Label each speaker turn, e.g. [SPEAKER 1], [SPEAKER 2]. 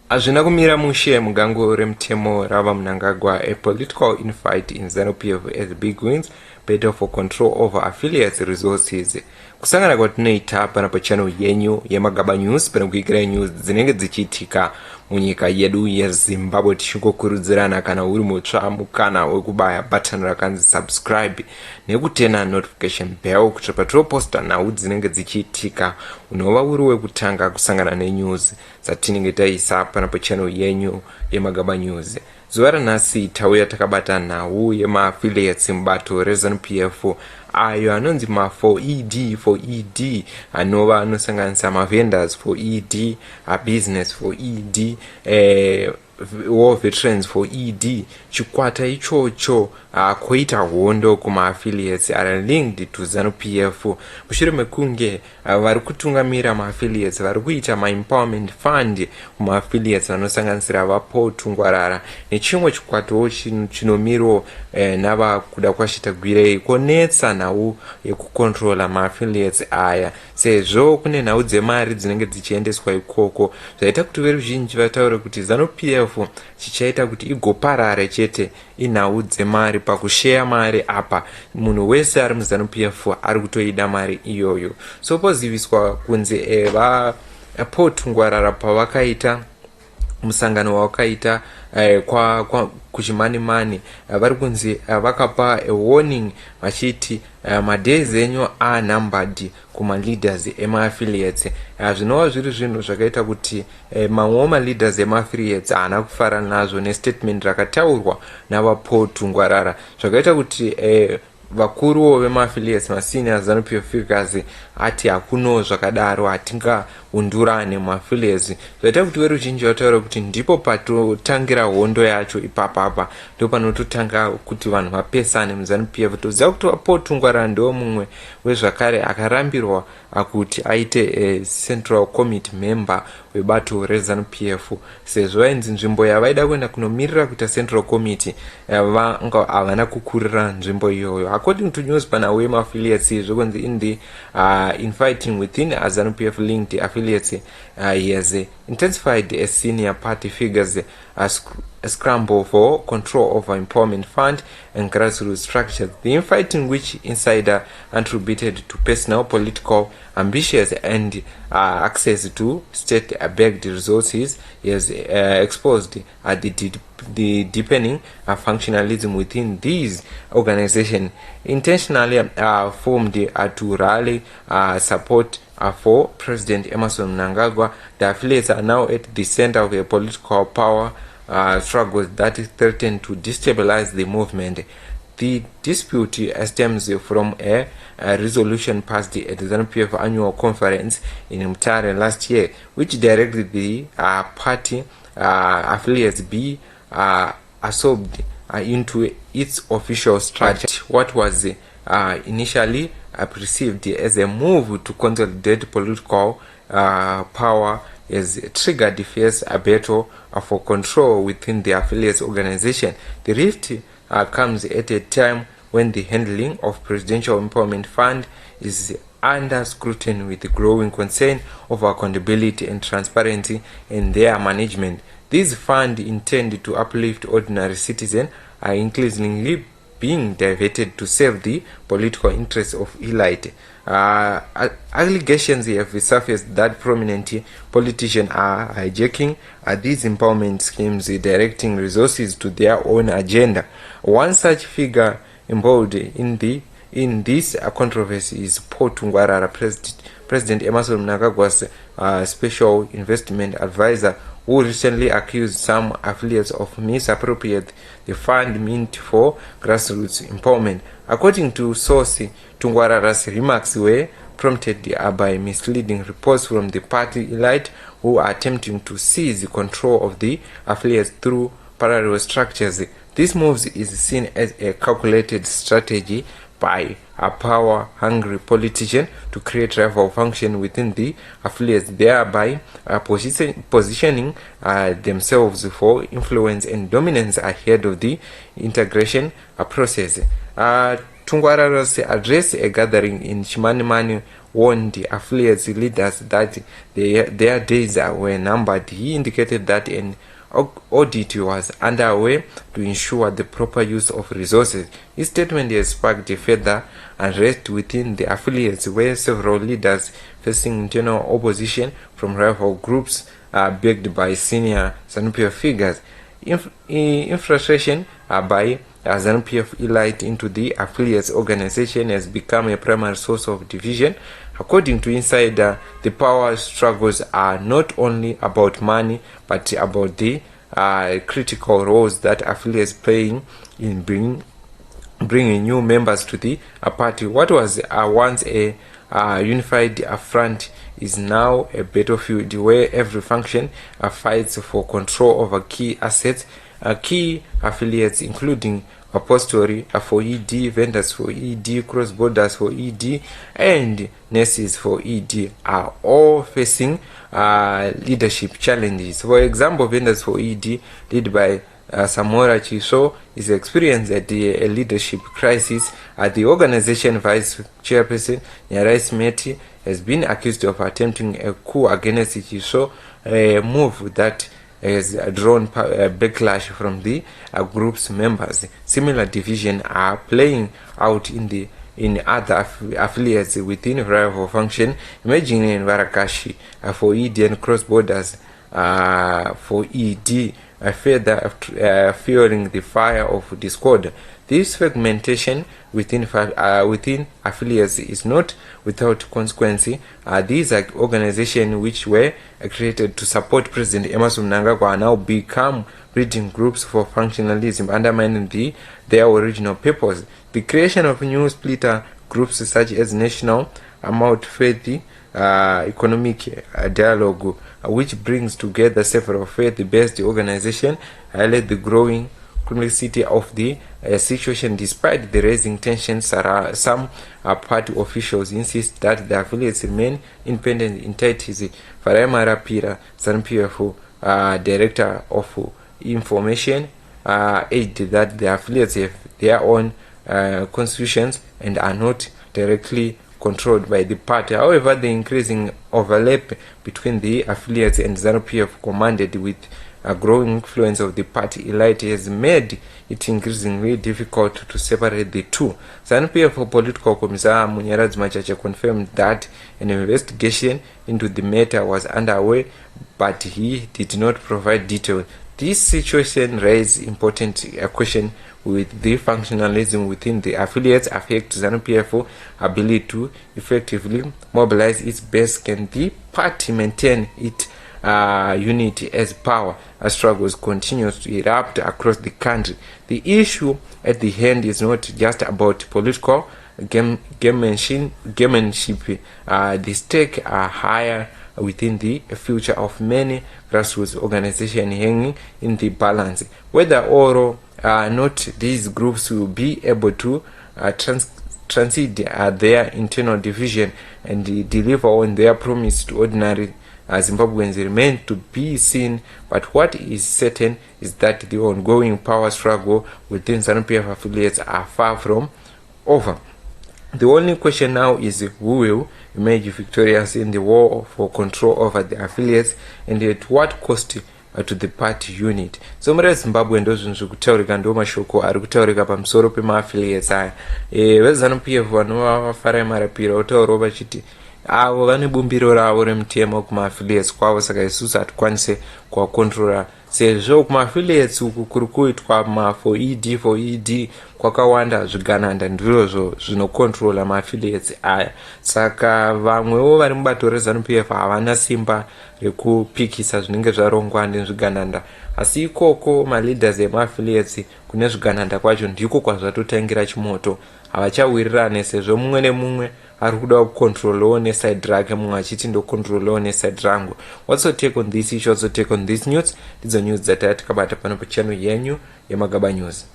[SPEAKER 1] Hazvina kumira mushe mugango remutemo rava Mnangagwa, a political infight in Zanu-PF as Bigwigs battle for control over affiliates resources. Kusangana kwatinoita pana pachannel yenyu yeMagaba News pana kuigira news dzinenge dzichiitika munyika yedu yeZimbabwe, tichikukurudzirana kana uri mutsva mukana wekubaya button rakanzi subscribe nekutena notification bell kuti patinoposta nhau dzinenge dzichiitika unova uri wekutanga kusangana nenews dzatinenge taisa pana pachannel yenyu yeMagaba News. Zuva ranhasi tauya takabata nhau yemaaffiliates mubato reZanu-PF ayo anonzi ma4ED anova anosanganisa mavendors for ED, business for ED, war veterans for ED. Chikwata ichocho koita hondo kuma-affiliates are linked to Zanu-PF. Mushure mekunge vari kutungamira ma-affiliates vari kuita ma-empowerment fund kuma-affiliates vanosanganisira vaPaul Tungwarara nechimwe chikwatawo chinomiro navakuda kwashitagwirei konetsa nhau yekukontrola ma-affiliates aya, sezvo kune nhau dzemari dzinenge dzichiendeswa ikoko zvaita kuti veruzhinji vataure kuti Zanu-PF chichaita kuti igoparare chete inhau dzemari pakusheya mari apa munhu wese ari muZanu-PF ari kutoida mari iyoyo. So poziviswa kunze vaPaul Tungwarara pavakaita musangano wakaita kuchimani vari kunzi vakapa a warning vachiti madays enyu are numbered kuma leaders ema-affiliates. Zvinova zviri zvinhu zvakaita kuti mamwewo ma-leaders ema-affiliates haana kufara nazvo nestatement rakataurwa navaPaul Tungwarara, zvakaita kuti vakuruwo vema-affiliates masenior Zanu-PF figures ati hakuno zvakadaro hatingaundurane mu-affiliates, zvaita kuti veruzhinji vataura kuti ndipo patotangira hondo yacho ipapapa, ndo panototanga kuti vanhu vapesane muZanu-PF. Toziva kuti vaPaul Tungwarara ndiwo mumwe wezvakare akarambirwa kuti aite central committee member webato reZanu-PF, sezvo vainzi nzvimbo yavaida kuenda kunomirira kuita central committee vanga havana kukurira nzvimbo iyoyo. According to news pana wema-affiliates zvokunzi in the infighting within Zanu-PF linked affiliates has intensified as senior party figures scramble for control over empowerment fund and grassroots structures. The infighting, which insider attributed to personal political ambitions and access to state-backed resources, has exposed the deepening functionalism within these organizations intentionally formed to rally support for President Emerson Mnangagwa. The affiliates are now at the center of a political power struggles that threaten to destabilize the movement. The dispute stems from a resolution passed at the Zanu-PF annual conference in Mutare last year, which directed the party affiliates be absorbed into its official structure. What was initially perceived as a move to consolidate political power has triggered fierce battle for control within the affiliates organization. The rift comes at a time when the handling of Presidential Empowerment Fund is under scrutiny with growing concern over accountability and transparency in their management. These funds intended to uplift ordinary citizens are increasingly being diverted to serve the political interests of elite. Allegations have surfaced that prominent politicians are hijacking these empowerment schemes, directing resources to their own agenda. One such figure involved in this controversy is Paul Tungwarara, President Emerson Mnangagwa's special investment advisor, who recently accused some affiliates of misappropriating the fund meant for grassroots empowerment. According to source, Tungwarara's remarks were prompted by misleading reports from the party elite who are attempting to seize control of the affiliates through parallel structures. This move is seen as a calculated strategy by a power-hungry politician to create rival function within the affiliates, thereby positioning themselves for influence and dominance ahead of the integration process. Tungwarara's address a gathering in Chimanimani warned the affiliates leaders that their days were numbered. He indicated that an audit was underway to ensure the proper use of resources. His statement has sparked further unrest within the affiliates, where several leaders facing internal opposition from rival groups are backed by senior ZANU-PF figures. Infiltration by ZANU-PF elite into the affiliates organization has become a primary source of division. According to Insider, the power struggles are not only about money but about the critical roles that affiliates playing in bringing new members to the party. What was once a unified front is now a battlefield where every function fights for control over key assets. Key affiliates including apostolary for ED, vendors for ED, cross-borders for ED, and nurses for ED are all facing leadership challenges. For example, vendors for ED, led by Samora Chiso, is experiencing a leadership crisis. The organization vice chairperson Nyarais Meti has been accused of attempting a coup against Chiso, a move that has drawn backlash from the group's members. Similar division are playing out in other affiliates within rival function. Imagine in Varakashi for ED and cross borders for ED, further fueling the fire of discord. This fragmentation within affiliates is not without consequence. These are organizations which were created to support President Emerson Mnangagwa now become breeding groups for functionalism, undermining their original purpose. The creation of new splitter groups such as National Mount Faith Economic Dialogue, which brings together several faith-based organizations, highlight the growing complexity of the situation. Despite the rising tensions, some party officials insist that the affiliates remain independent entities. Farema Rapira, ZANU-PF Director of Information, added that the affiliates have their own constitutions and are not directly controlled by the party. However, the increasing overlap between the affiliates and ZANU-PF, commanded with a growing influence of the party elite, has made it increasingly difficult to separate the two. ZANU-PF political commissar Munyaradzi Machache confirmed that an investigation into the matter was underway, but he did not provide details. This situation raises important question with the functionalism within the affiliates affect ZANU-PF ability to effectively mobilize its base. Can the party maintain its unity as power struggles continues to erupt across the country? The issue at the hand is not just about political gamemanship. The stakes are higher within the future of many grassroots organizations hanging in the balance. Whether or not these groups will be able to transit their internal division and deliver on their promise to ordinary Zimbabweans remain to be seen, but what is certain is that the ongoing power struggle within ZANU-PF affiliates are far from over. The only question now is who will emerge victorious in the war for control over the affiliates, and at what cost to the party unit. So mara Zimbabwe ndo zvinhu zvekutaurika, ndo mashoko ari kutaurika pamusoro pema-affiliates aya. VeZANU-PF vanova vafara marapira otaurawo vachiti avo vane bumbiro ravo remutemo kuma-affiliates kwavo, saka isusu hatikwanise kuvakontrora, sezvo kuma-affiliates uku kuri kuitwa for ED kwakawanda zvigananda ndizvo zvinokontrola ma-affiliates aya. Saka vamwewo vari mubato reZANU-PF havana simba rekupikisa zvinenge zvarongwa nezvigananda, asi ikoko ma-leaders ema-affiliates kune zvigananda kwacho ndiko kwazvatotangira chimoto. Havachawirirane sezvo mumwe nemumwe ari kuda kucontrolawo neside rake, mumwe achiti ndocontrolawo neside rangu. What's your take on this issue? What's your take on this news? Ndidzo news dzataya tikabata pano pachannel yenyu yeMagaba News.